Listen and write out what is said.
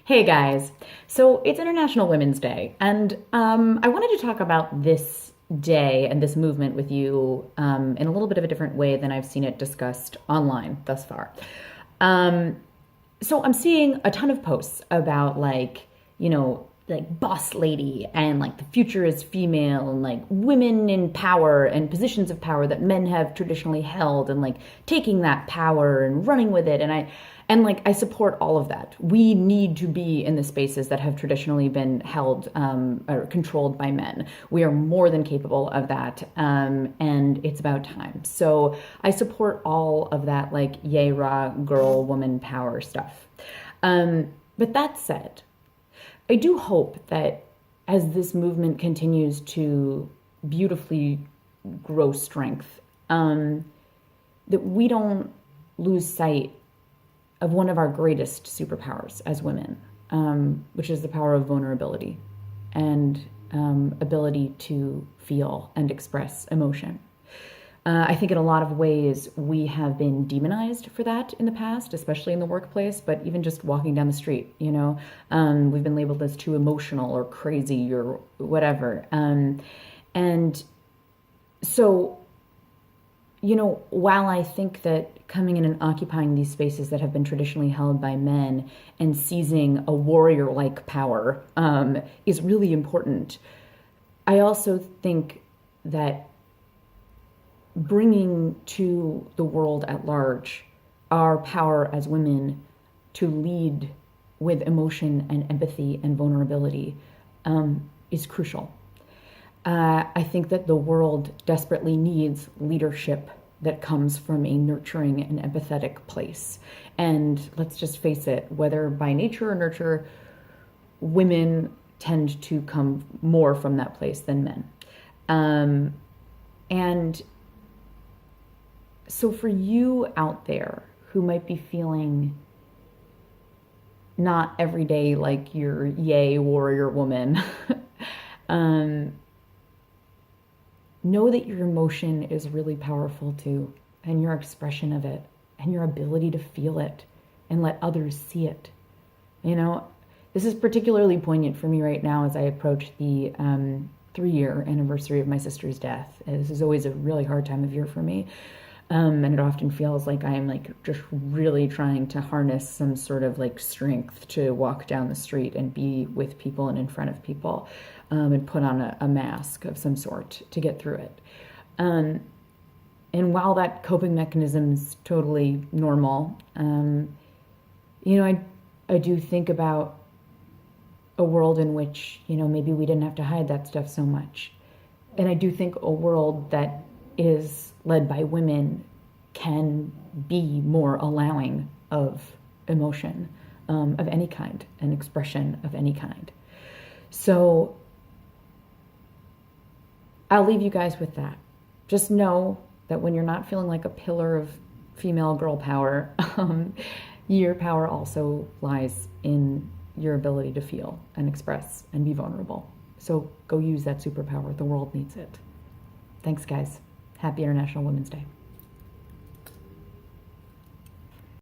Hey guys, so it's International Women's Day, and I wanted to talk about this day and this movement with you in a little bit of a different way than I've seen it discussed online thus far. Um, so I'm seeing a ton of posts about like boss lady and like the future is female and like women in power and positions of power that men have traditionally held and like taking that power and running with it. And I support all of that. We need to be in the spaces that have traditionally been held or controlled by men. We are more than capable of that, and it's about time. So I support all of that, like yay rah, girl, woman power stuff. But that said, I do hope that as this movement continues to beautifully grow strength, that we don't lose sight of one of our greatest superpowers as women, which is the power of vulnerability and ability to feel and express emotion. I think in a lot of ways we have been demonized for that in the past, especially in the workplace, but even just walking down the street, we've been labeled as too emotional or crazy or whatever. And so, while I think that coming in and occupying these spaces that have been traditionally held by men and seizing a warrior-like power is really important, I also think that bringing to the world at large our power as women to lead with emotion and empathy and vulnerability is crucial. I think that the world desperately needs leadership that comes from a nurturing and empathetic place. And let's just face it, whether by nature or nurture, women tend to come more from that place than men. And so for you out there who might be feeling not every day like your yay warrior woman, know that your emotion is really powerful too, and your expression of it, and your ability to feel it, and let others see it. This is particularly poignant for me right now as I approach the 3-year anniversary of my sister's death. This is always a really hard time of year for me. And it often feels like I'm like just really trying to harness some sort of like strength to walk down the street and be with people and in front of people, and put on a mask of some sort to get through it. And while that coping mechanism is totally normal, I do think about a world in which, maybe we didn't have to hide that stuff so much. And I do think a world that is led by women can be more allowing of emotion of any kind, and expression of any kind. So I'll leave you guys with that. Just know that when you're not feeling like a pillar of female girl power, your power also lies in your ability to feel and express and be vulnerable. So go use that superpower. The world needs it. Thanks, guys. Happy International Women's Day.